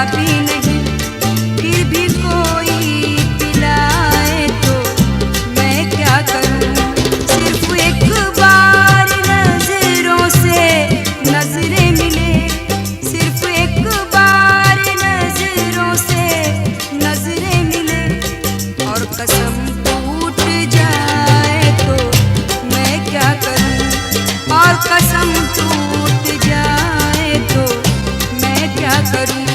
भी नहीं, फिर भी कोई पिलाए तो मैं क्या करूं। सिर्फ एक बार नजरों से नजरें मिले, सिर्फ एक बार नजरों से नजरें मिले, और कसम टूट जाए तो मैं क्या करूं, और कसम टूट जाए तो मैं क्या करूं।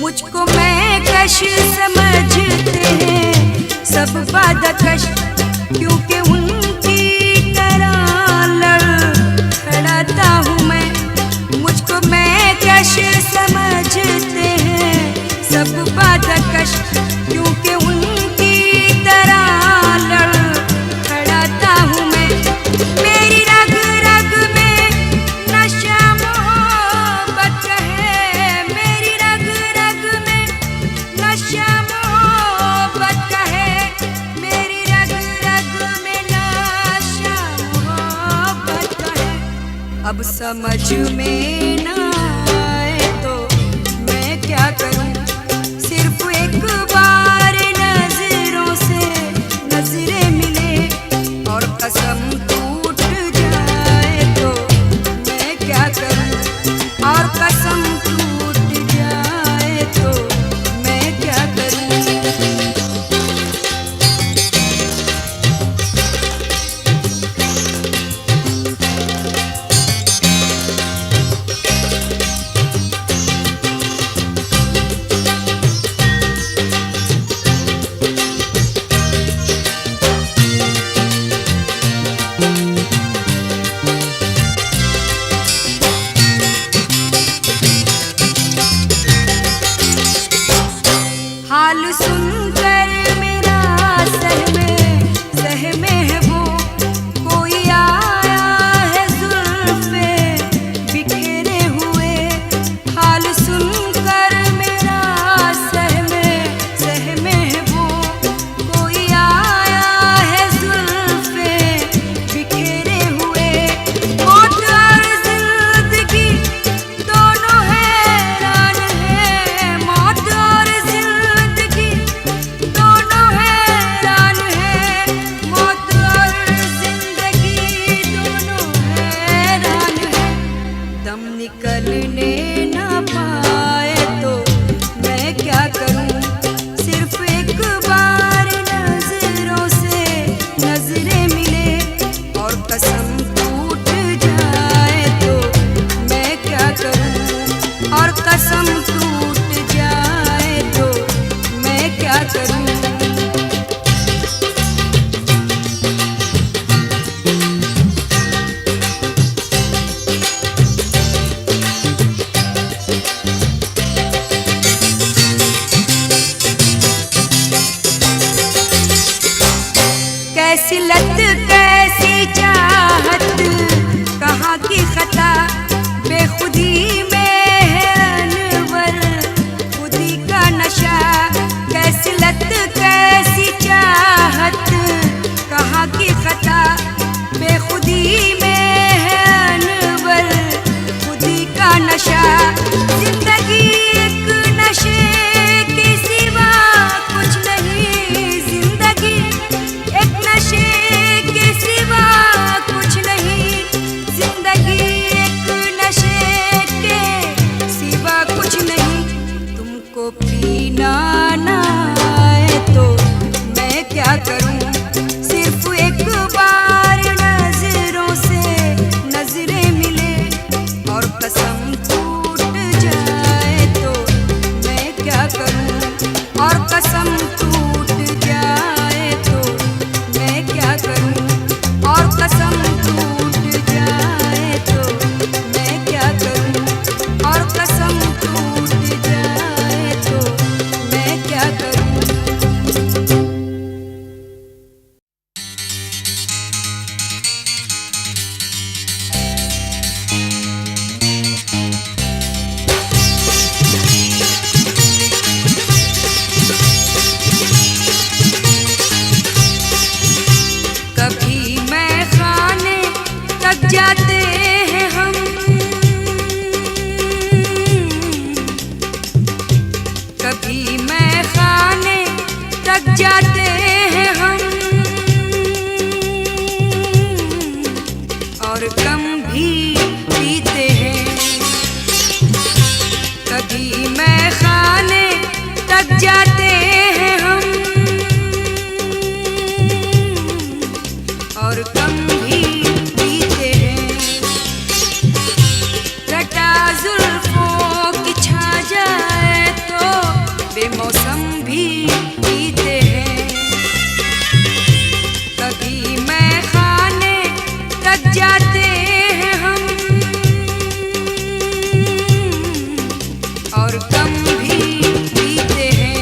मुझको मैं कश समझते हैं सब बदकश, क्योंकि उनकी तरह लड़खड़ाता हूँ मैं। मुझको मैं कश समझते हैं सब बदकश, क्योंकि उनकी तरह लड़खड़ाता हूँ मैं। मेरी रग रग में नशा मोहब्बत का है, मेरी रग रग में नशा मोहब्बत का है, मेरी रग रग में नशा मोहब्बत का है। अब समझ में ना आए तो मैं क्या करूं, सिर्फ एक बार नजरों से नजरें मिले, और कसम टूट जाए तो मैं क्या करूं, और कसम टूट जाए तो मैं क्या करूं। हाल सुनकर मेरा सहमे है वो, कोई आया है जुल्फे बिखेरे हुए। हाल सुनकर मेरा सहमे है वो, कोई आया है जुल्फे बिखेरे हुए। मौत और जिंदगी दोनों हैरान है, मौत और जिंदगी दोनों हैरान है, मौत और जिंदगी दोनों हैरान है। दम निकलने ना पाए तो मैं क्या करूं, सिर्फ एक बार नजरों से नजरें मिले, और कसम टूट जाए तो मैं क्या करूं, और कसम टूट जाए तो मैं क्या करूं। जाते हैं हम, कभी मैं खाने तक जाते हैं हम, और कम भी पीते हैं। कभी मैं खाने तक जाते हैं हम, और कम भी पीते हैं। रटा जुल्फों की छा जाए तो बेमौसम भी पीते हैं। कभी मैं खाने तक जाते हैं हम, और कम भी पीते हैं।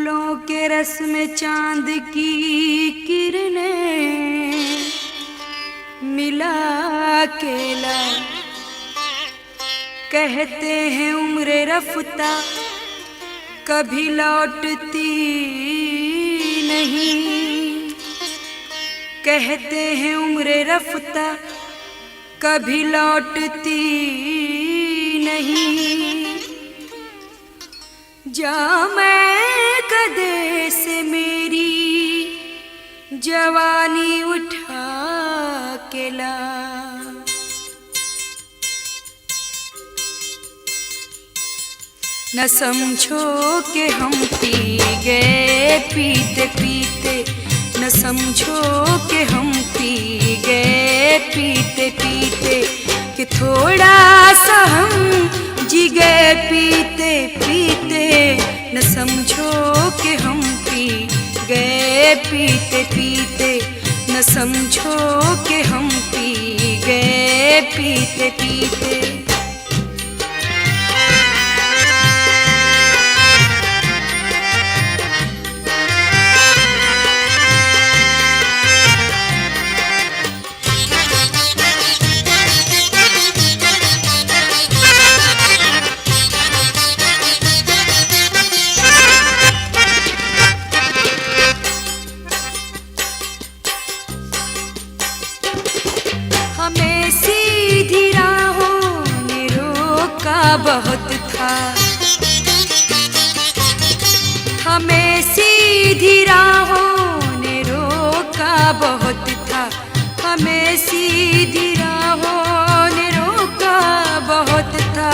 फूलों के रस में चांद की किरणें मिला के ला। कहते हैं उम्र रफ्ता कभी लौटती नहीं। कहते हैं उम्र रफ्ता कभी लौटती नहीं। जामे कदे से मेरी जवानी उठा के ला। न समझो कि हम पी गए पीते पीते, न समझो कि हम पी गए पीते पीते, कि थोड़ा सा हम जी गए पीते पीते। न समझो कि हम पी गए पीते पीते, न समझो कि हम पी गए पीते पीते। हमें सीधी राहों ने रोका बहुत था, हमें सीधी राहों ने रोका बहुत था, हमें सीधी राहों ने रोका बहुत था।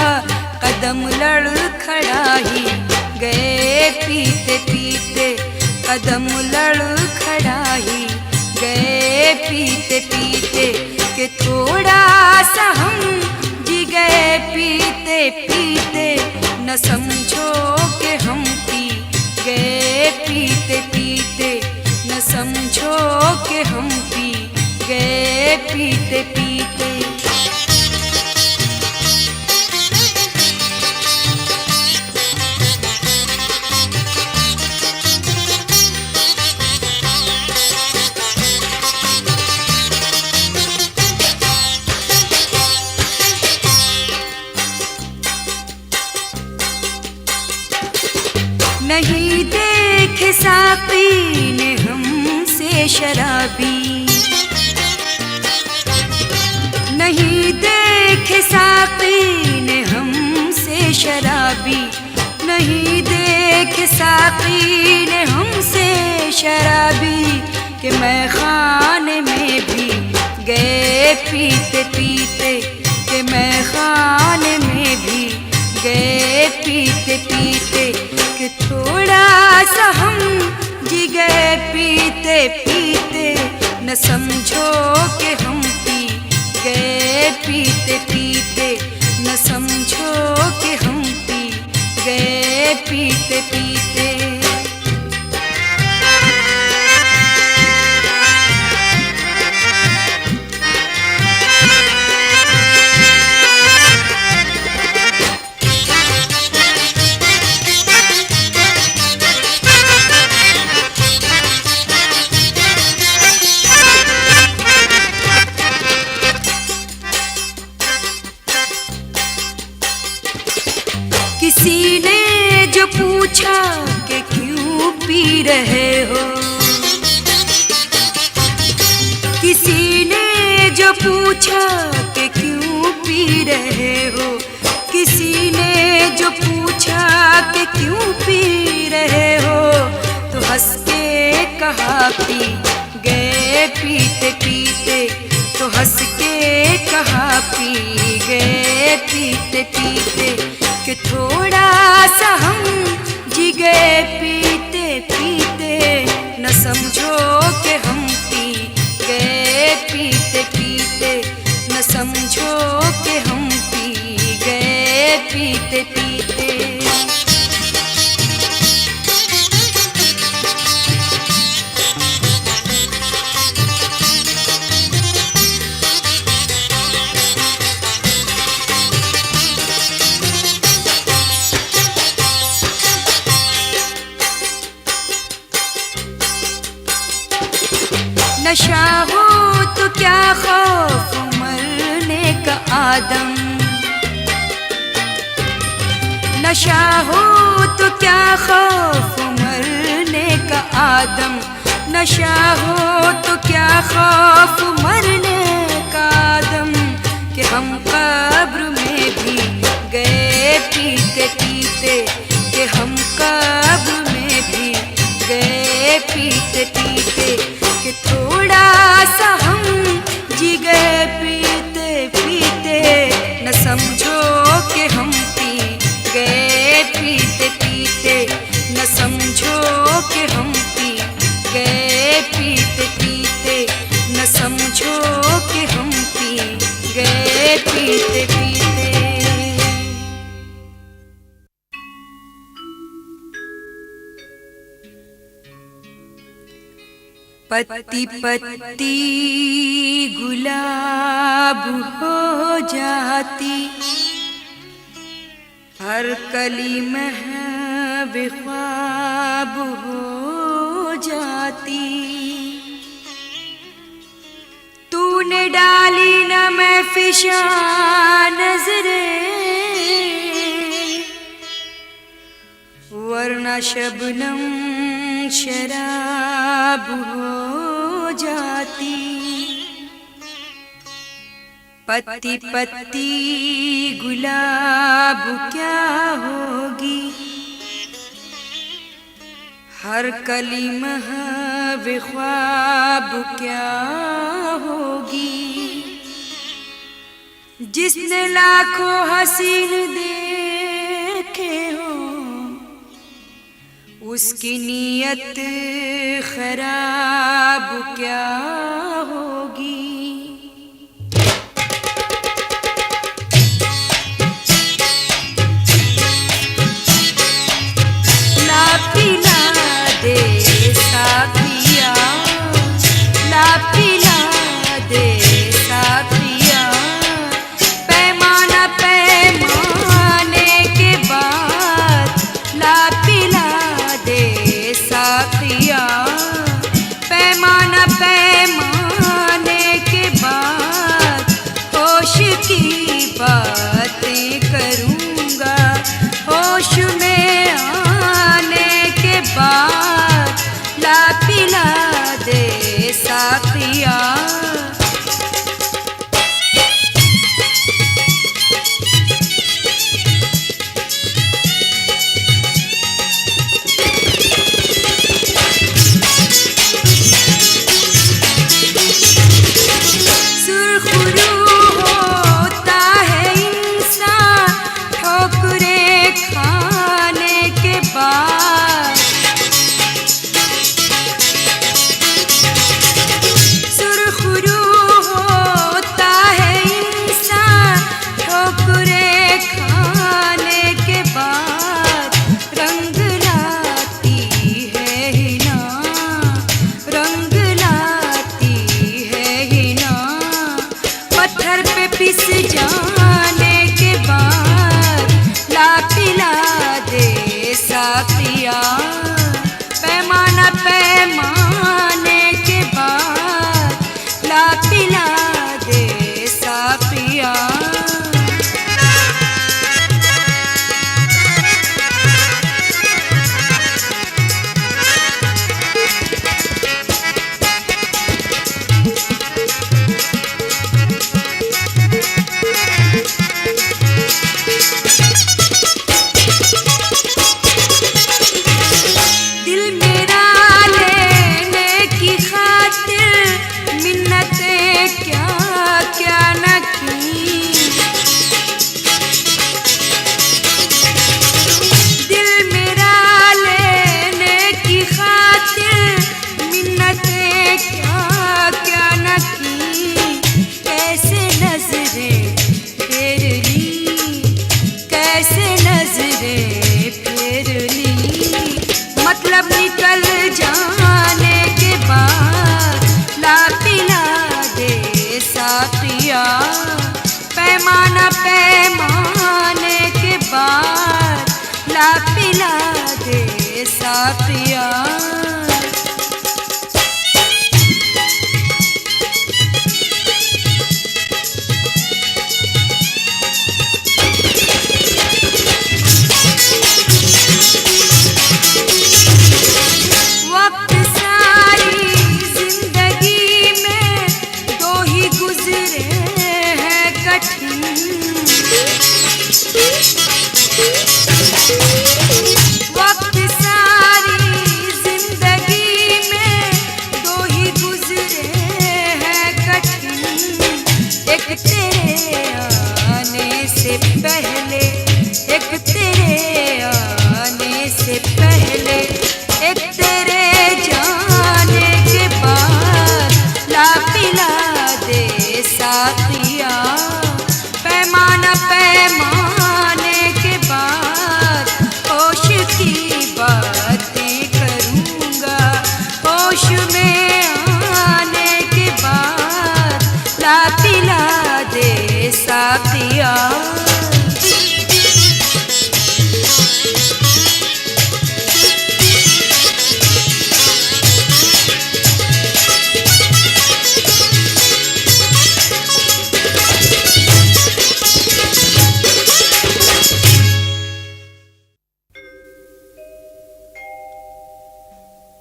कदम लड़खड़ा ही गए पीते पीते, कदम लड़खड़ा ही गए पीते पीते, कि थोड़ा सा हम जी गए पीते पीते। न समझो कि हम पी गए pite pite, न समझो कि हम पी गए पीते पीते। नहीं देखे साक़ी ने हमसे शराबी, नहीं देखे साक़ी ने हमसे शराबी, नहीं देखे साक़ी ने हमसे शराबी, कि मैं खाने में भी गए पीते पीते, कि मैं खाने में भी गए पीते पीते, कि थोड़ा सा हम जी गए पीते पीते। न समझो कि हम पी गए पीते पीते, न समझो कि हम पी गए पीते पीते। किसी ने जो पूछा कि क्यों पी रहे हो, किसी ने जो पूछा कि क्यों पी रहे हो, किसी ने जो पूछा कि क्यों पी रहे हो, तो हंस के कहा पी गए पीते पीते, तो हंस के कहा पी गए पीते पीते, कि थोड़ा सा हम जी गए पीते पीते। न समझो कि हम पी गए पीते पीते, न समझो कि हम पी गए पीते पीते। नशा हो तो क्या खौफ मरने का आदम, नशा हो तो क्या खौफ मरने का आदम, नशा हो तो क्या खौफ मरने का आदम, कि हम कब्र में भी गए पीते पीते, कि हम कब्र में भी गए पीते पीते, कि थोड़ा सा हम जी गए पीते पीते, न समझो कि हम पी गए पीते पीते, न समझो कि हम पी गए पीते पीते, न समझो कि हम पी गए पीते पीते। पत्ती पत्ती गुलाब हो जाती, हर कली महव ख्वाब हो जाती, तूने डाली न मैं फिशा नजरे, वरना शबनम शराब हो जाती। पत्ती पत्ती गुलाब क्या होगी, हर कली महव ख्वाब क्या होगी, जिसने लाखों हसीन देखे हो, उसकी नीयत खराब क्या होगी। ला पिला दे साथिया, ला पिला दे साथिया, पैमाना पैमाने के बाद, ला पिला दे साथिया, पैमाना पैमाने के बाद, होश की बातें करूँगा, होश में आने के बाद, ला पिला दे साथिया। पिस जाने के बाद, ला पिला दे साथिया, पैमाना पैमाने के बाद, ला पिला दे साथिया। मतलब निकल जाने के बाद, ला पिला दे साथिया, पैमाना पैमाने के बाद, ला पिला दे साथिया। एक तेरे जाने के बाद ला पिला दे साथिया, पैमाना पैमाने के बाद होश की बातें करूँगा, होश में आने के बाद ला पिला दे साथिया।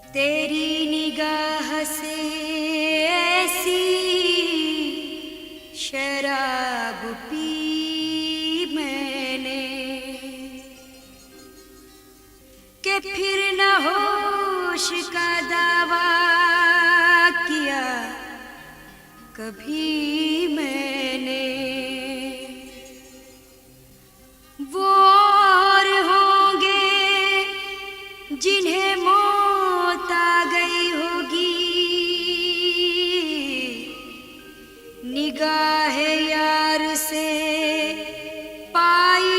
तेरी निगाह से ऐसी शराब पी मैंने कि फिर न होश का दावा किया कभी मैंने। वो और होंगे जिन्हें मौत आ गई होगी, निगाह यार से पाई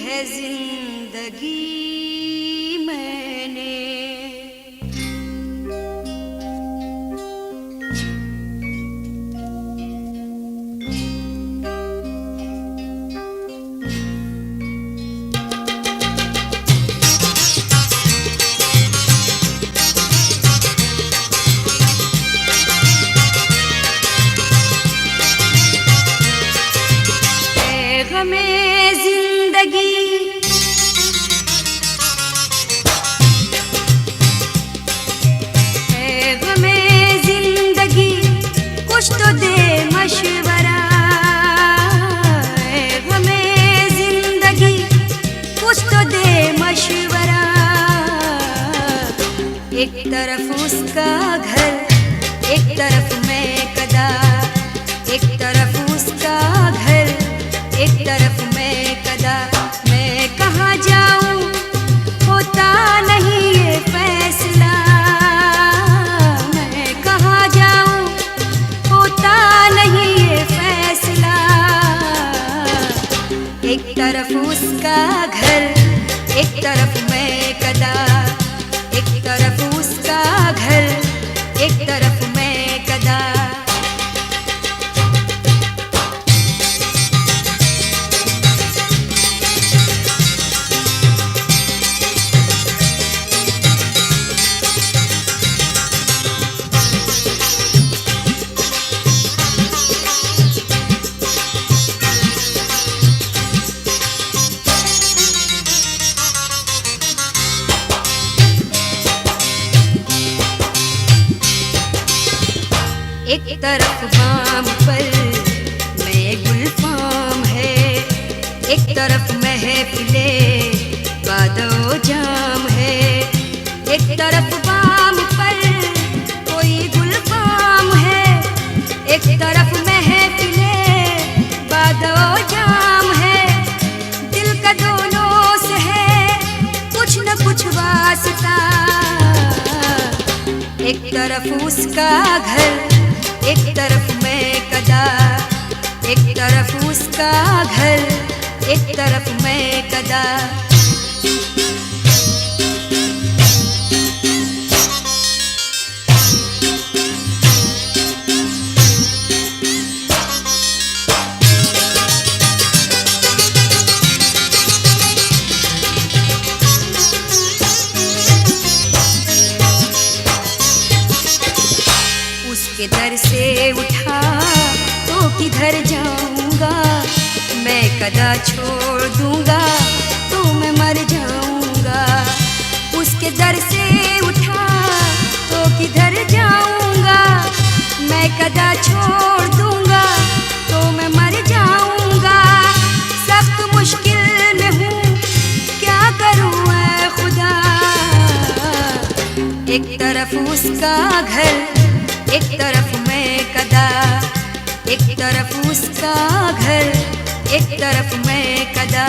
है जिंदगी मैंने। हमें जिंदगी है, हमें जिंदगी कुछ तो दे मशवरा है, हमें जिंदगी कुछ तो दे मशवरा। एक तरफ उसका घर, एक तरफ मैं कदा, एक तरफ उसका घर, एक तरफ मैं कदा। मैं कहाँ जाऊँ होता नहीं ये फैसला, मैं कहाँ जाऊँ होता नहीं ये फैसला। एक तरफ उसका घर, एक तरफ मैं कदा, एक तरफ उसका घर, एक तरफ मैं कदा। एक तरफ बाम पर मैं गुलफाम है, एक तरफ महफिले बादो जाम है। एक तरफ बाम पर कोई गुलफाम है, एक तरफ महफिले बादो जाम है। दिल का दोनों से है कुछ न कुछ वास्ता, एक तरफ उसका घर, एक तरफ मैं कदा, एक तरफ उसका घर, एक तरफ मैं कदा। उसके दर से उठा तो किधर जाऊंगा, मैं कदा छोड़ दूंगा तो मैं मर जाऊंगा। उसके दर से उठा तो किधर जाऊंगा, मैं कदा छोड़ दूंगा तो मैं मर जाऊंगा। सख्त मुश्किल में हूँ क्या करूँ ऐ खुदा। एक तरफ उसका घर, एक तरफ मैं कदा, एक तरफ उसका घर, एक तरफ मैं कदा।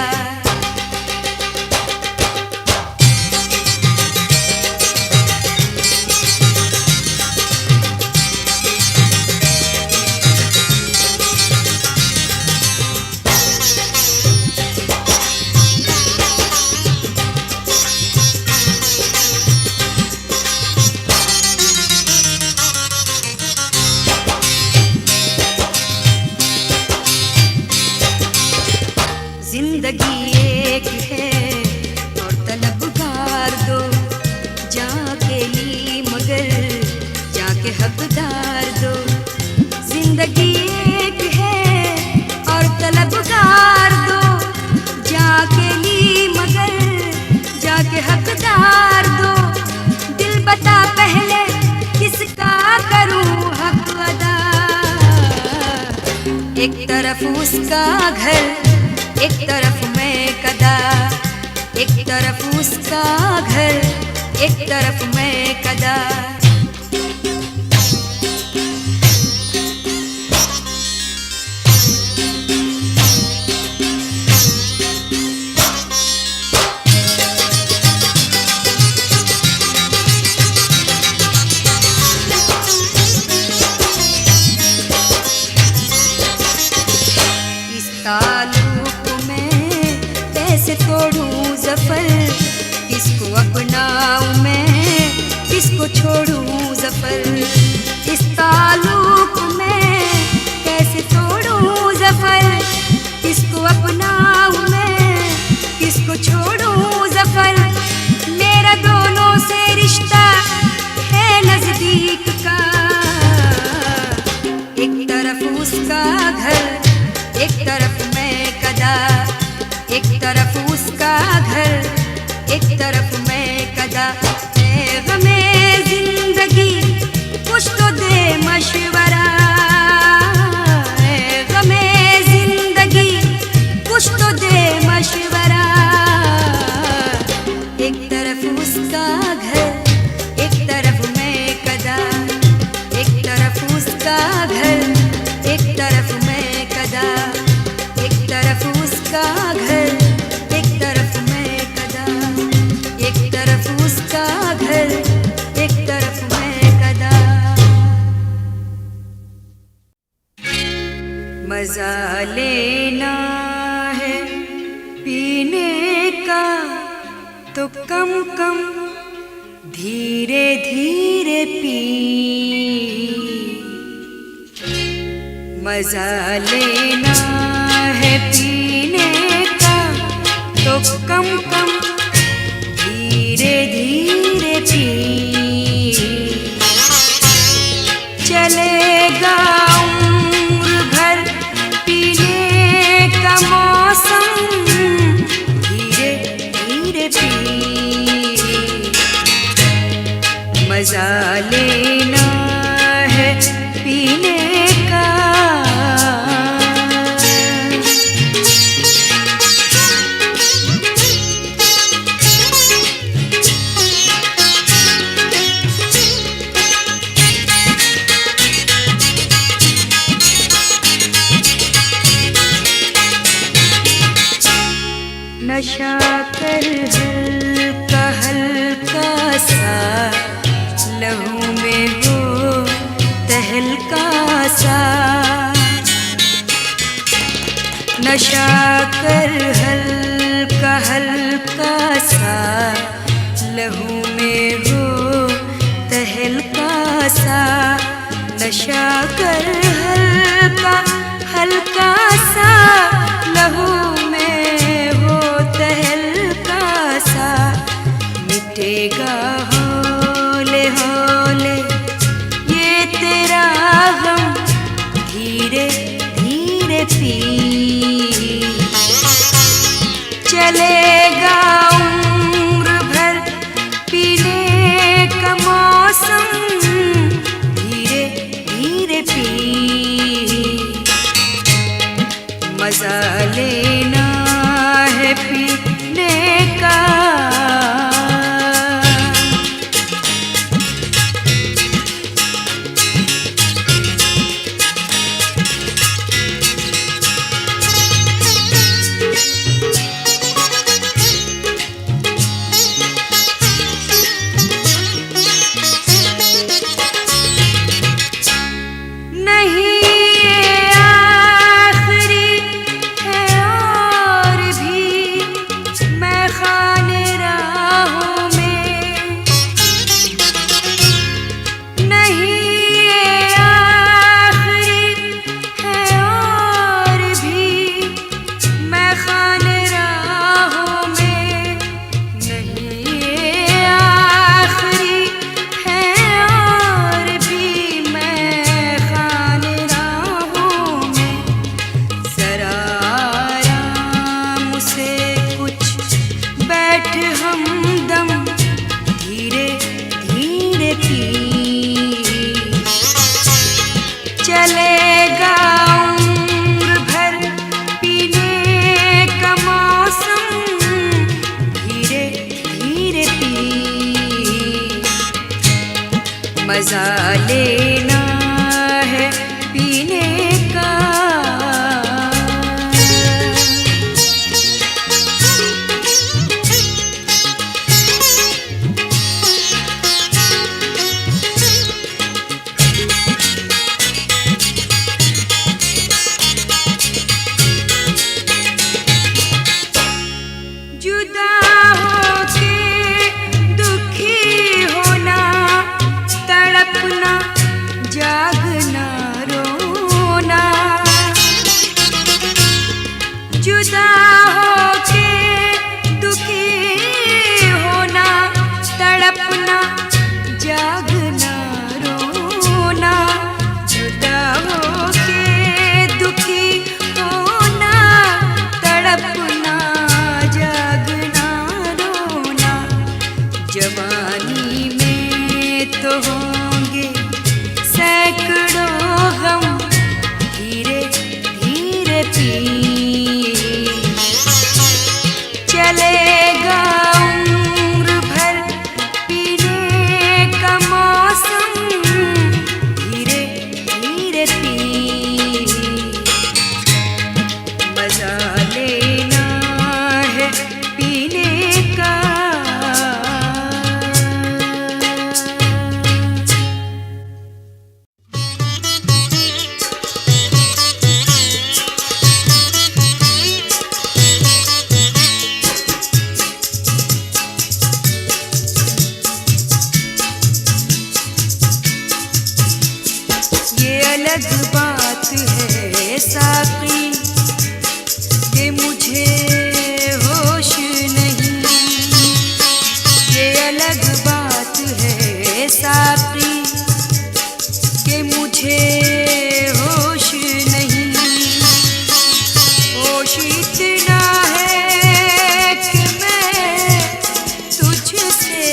एक तरफ उसका घर, एक तरफ मैं कदा। एक तरफ उसका घर, एक तरफ मैं कदा। ताल्लुक में कैसे तोड़ूं ज़फ़र, किसको अपनाऊं मैं, किसको छोड़ूं ज़फ़र। इस ताल्लुक में कैसे तोड़ूं ज़फ़र, किसको अपनाऊं मैं, किसको छोड़ूं ज़फ़र। मेरा दोनों से रिश्ता है नज़दीक का, एक तरफ उसका घर, एक तरफ मैं कदा। एक तरफ उसका घर, एक तरफ मैं कदा। ऐ ग़मे ज़िंदगी कुछ तो दे मशवरा, ऐ ग़मे ज़िंदगी कुछ तो दे मशवरा। एक तरफ उसका घर, एक तरफ मैं कदा। एक तरफ उसका घर, एक तरफ मैं कदा। एक तरफ उसका घर, एक तरफ मैं कदा। एक तरफ उसका घर, एक तरफ मैं कदा। मजा लेना है पीने का तो कम कम धीरे धीरे पी। मजा लेना है पीने का तो कम कम धीरे धीरे पी। चलेगा उम्र भर पीने का मौसम, धीरे धीरे पी। मजा लेना है पीने का। नशा कर हल्का हल्का सा, लहू में हो तहलका सा। नशा कर हल्का हल्का सा, लहू में हो तहलका सा। नशा कर हल्का हल्का सा, लहू में हो तहलका सा। मिटेगा हौले हौले ये तेरा गम, धीरे धीरे पी। चलेगा उम्र भर पीने का मौसम, धीरे धीरे पी। मजा लेना है पीने का। मजा लेना है पीने का। जुदा होके दुखी होना, तड़पना, जागना, रोना। जुदा होके दुखी होना, तड़पना, जागना, रोना। जुदा होके दुखी होना, तड़पना, जागना, रोना। जवानी में तो होंगे सैकड़ों गम, धीरे धीरे पी चलेगा उम्र भर पीने का मौसम, धीरे धीरे पी मजा लेना है पीने का। ये अलग बात है साकी कि मुझे होश नहीं। ये अलग बात है साकी कि मुझे होश नहीं। होश इतना है कि मैं तुझसे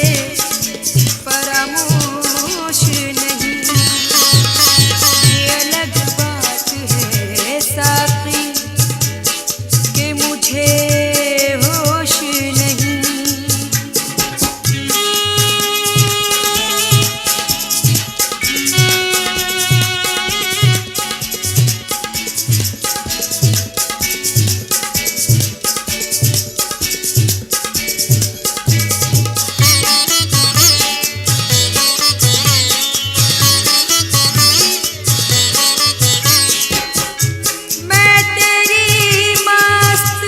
फरामोश नहीं। ये अलग बात है साकी कि मुझे होश नहीं। मैं तेरी मस्त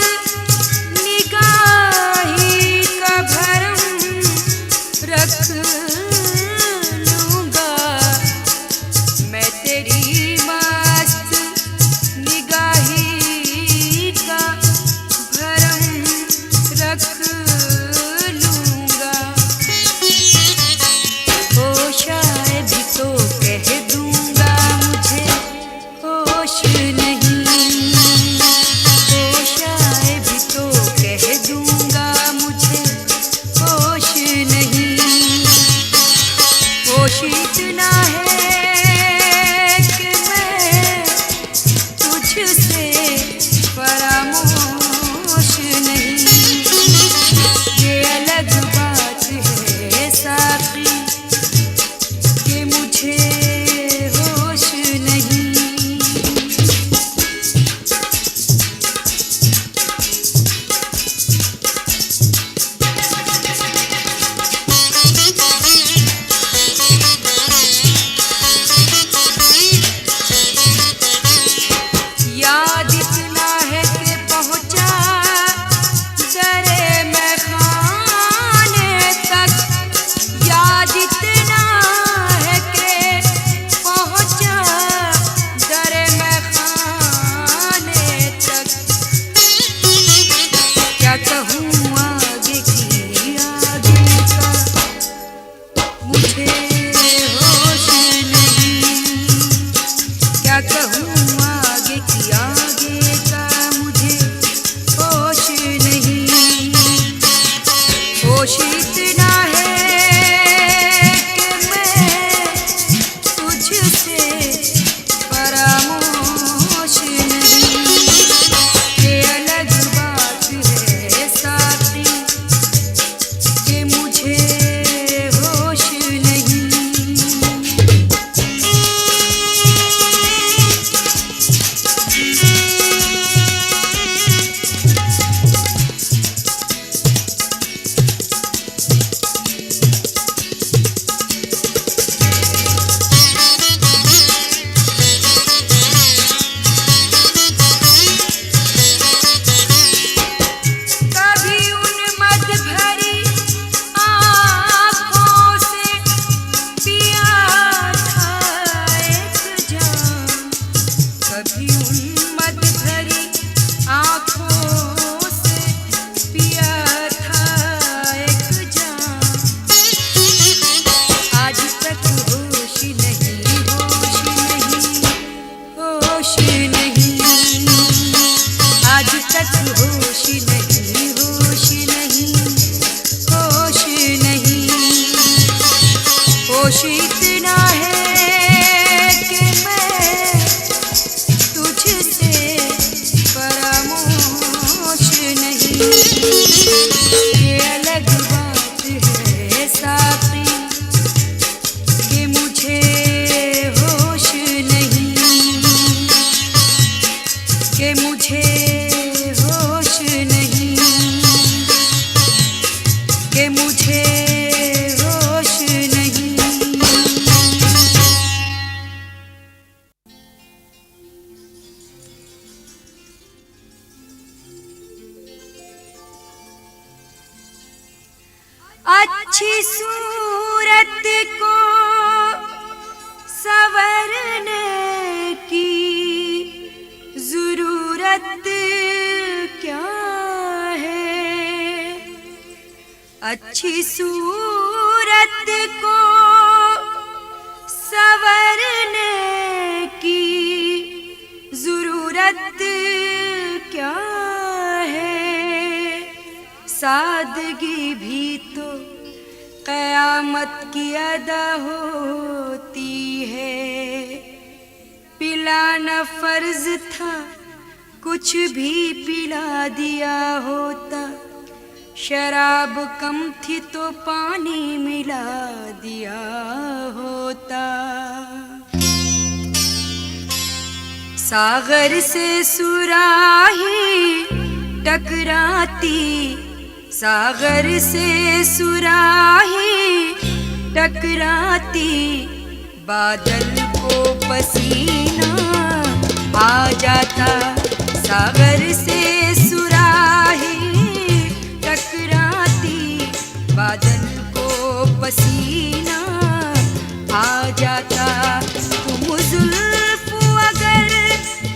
निगाही का भरम रख लूँगा। मैं तेरी मस्त निगाही का भरम रख लूँगा। ओ शायद तो कह दूँगा मुझे होश नहीं। ओ शायद तो कह दूँगा मुझे होश नहीं। होश इतना है कि मैं तुझसे फरामोश नहीं। ये अलग बात है साकी कि मुझे होश नहीं। सूरत को संवरने की जरूरत क्या है। अच्छी सूरत को संवरने की जरूरत क्या है। सादगी भी तो क़यामत की अदा होती है। पिलाना फर्ज था, कुछ भी पिला दिया होता। शराब कम थी तो पानी मिला दिया होता। सागर से सुराही टकराती, सागर से सुराही टकराती। बादल को पसीना आ जाता। सागर से सुराही टकराती, बादल को पसीना आ जाता। तुम जुल्फ अगर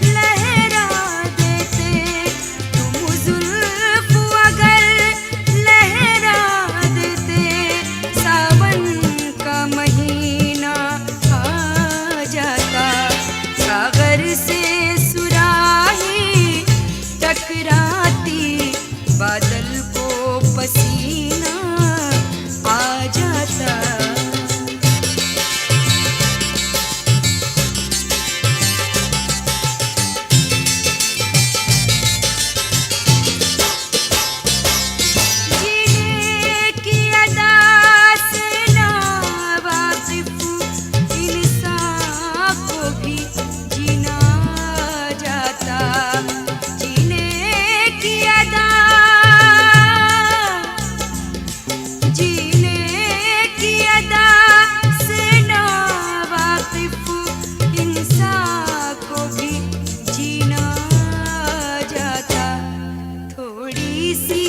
लहरा देते, तुम जुल्फ अगर लहरा देते, सावन का महीना आ जाता। सागर से सुराही टकराती, बादल को पसीना आ जाता। जीने की अदा से नावाकिफ इंसान को भी जीना जाता। जीने की अदा, जीने की अदा से नावाकिफ इंसान को भी जीना जाता। थोड़ी सी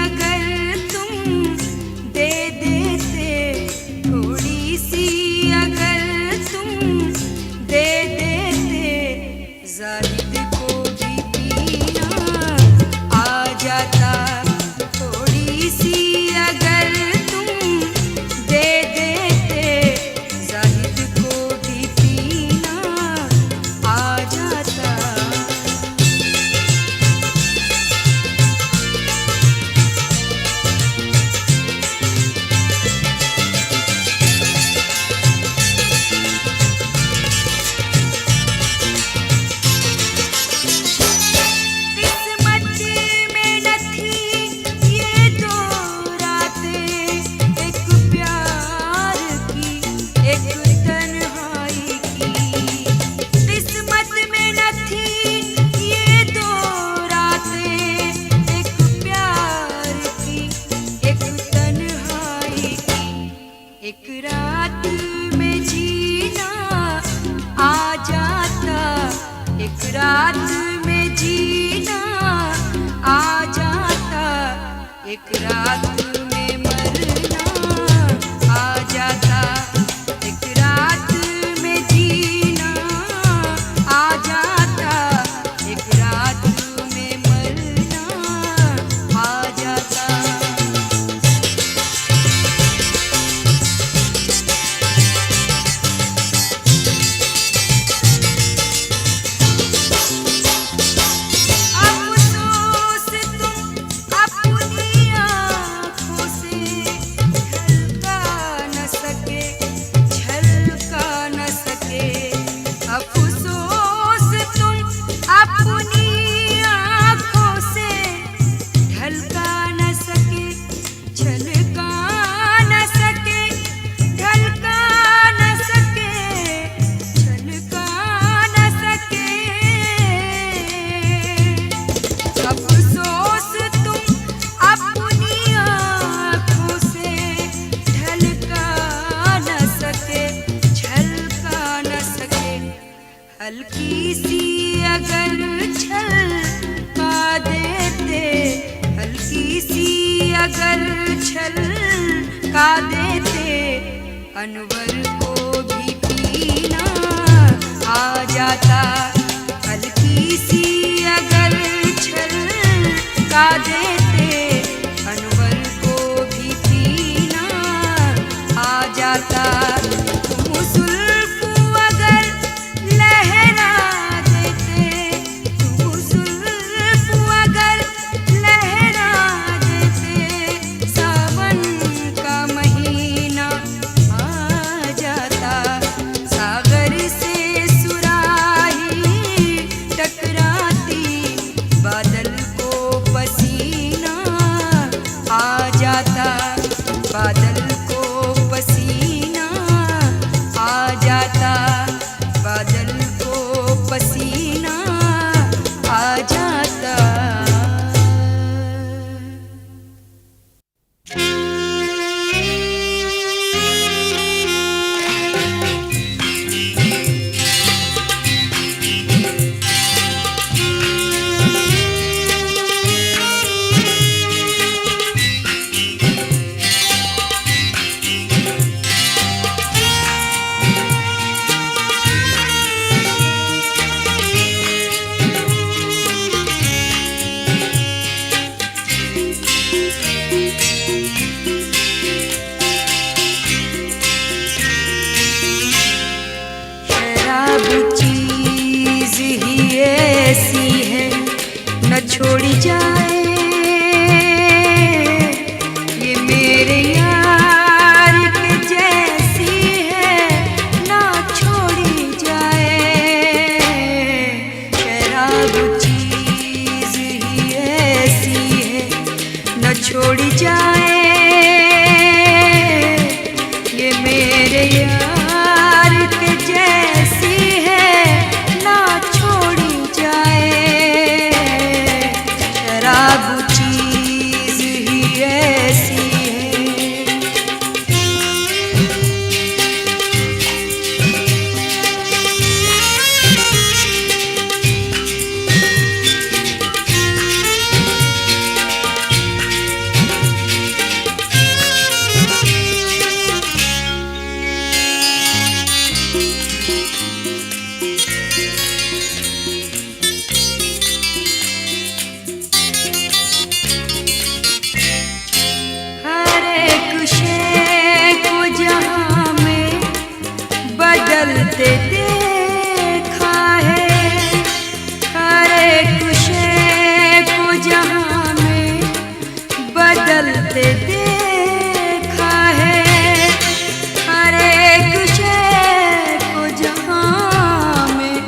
अगर तुम दे देते, थोड़ी सी अगर तुम दे देते, जाहिद को भी पीना आ जाता। थोड़ी सी अगर तुम दे देते, जाहिद को भी पीना आ जाता। किस्मत में न थी ये दो रातें, एक प्यार की एक तन्हाई की। किस्मत में न थी ये दो रातें, एक प्यार की एक तन्हाई की। एक रात में जीना आ जाता, एक रात में जीना आ जाता। एक रात में मरना आ जाता। एक रात में जीना आ जाता। एक रात में मरना आ जाता। अफसोस तुम अपनी आँखों अनवर को भी पीना आ जाता। हल्की सी अगर छलका देते अनवर को भी पीना आ जाता। तुम जुल्फ अगर लहरा देते, तुम जुल्फ अगर लहरा देते, सावन का महीना आ जाता। सागर से सुराही टकराती, बादल को पसीना आ जाता। बादल को पसीना आ जाता। बादल को पसीना आ जाता। शराब चीज ही ऐसी है न छोड़ी जाए, ये मेरे यार के जैसी है ना छोड़ी जाए। शराब चीज ही ऐसी है न छोड़ी जाए, ये मेरे यार के जैसी है ना छोड़ी जाए। शराब चीज ही ऐसी है। हर एक शय को जहाँ में बदलते देखा है, हर एक शय को जहाँ में बदलते देखा है। हर एक शय को जहाँ में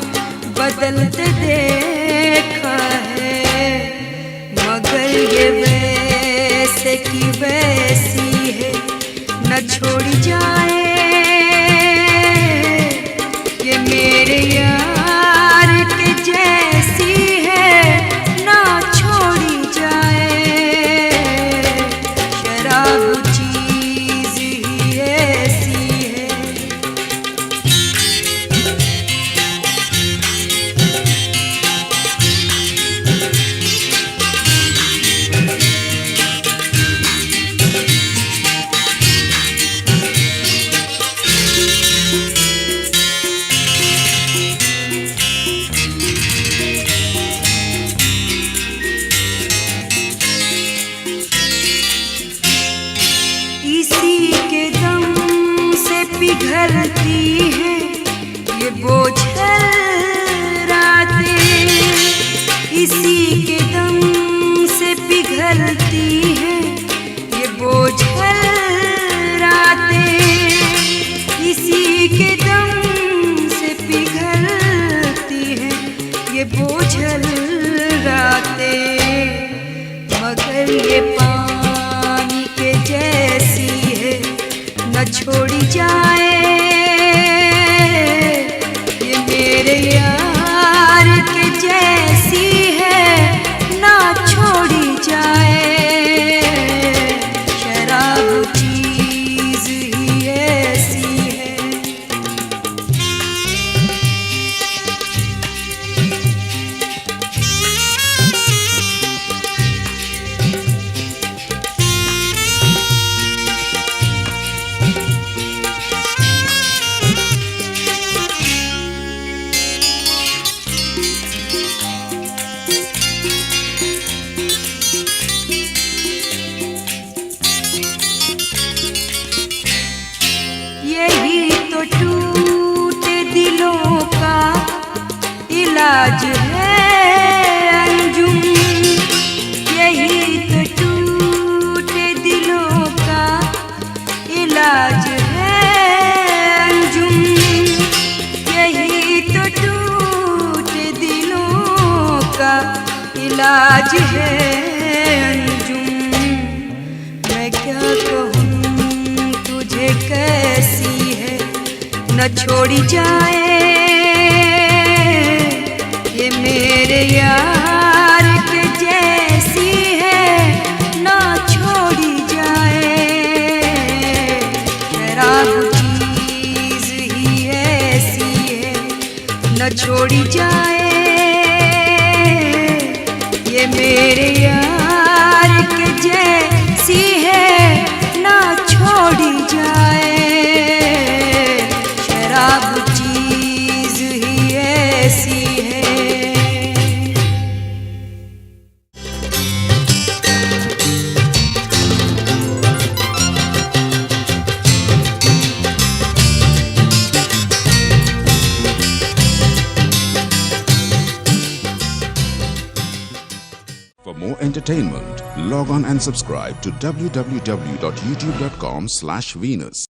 बदलते देखा है, मगर ये वैसे की वैसी है न छोड़ी जाए। ये मेरे यार के जैसी है ना छोड़ी जाए। शराब चीज ही ऐसी है। इसी के दम से पिघलती है ये बोझल रातें, इसी के दम से पिघलती है ये बोझल रातें, इसी के दम से पिघलती है ये बोझल रातें। मगर ये पानी के जैसी है न छोड़ी जाए। ये मेरे यार के जैसी है ना छोड़ी जाए। शराब चीज ही ऐसी है। मिजाज है अंजुम, मैं क्या कहूँ तुझे कैसी है, न छोड़ी जाए ये मेरे यार के जैसी है, न छोड़ी जाए। शराब चीज ही ऐसी है, न छोड़ी जाए ये मेरे यार के जैसी है, ना छोड़ी जाए। शराब चीज ही ऐसी है। For more entertainment, log on and subscribe to www.youtube.com/Venus.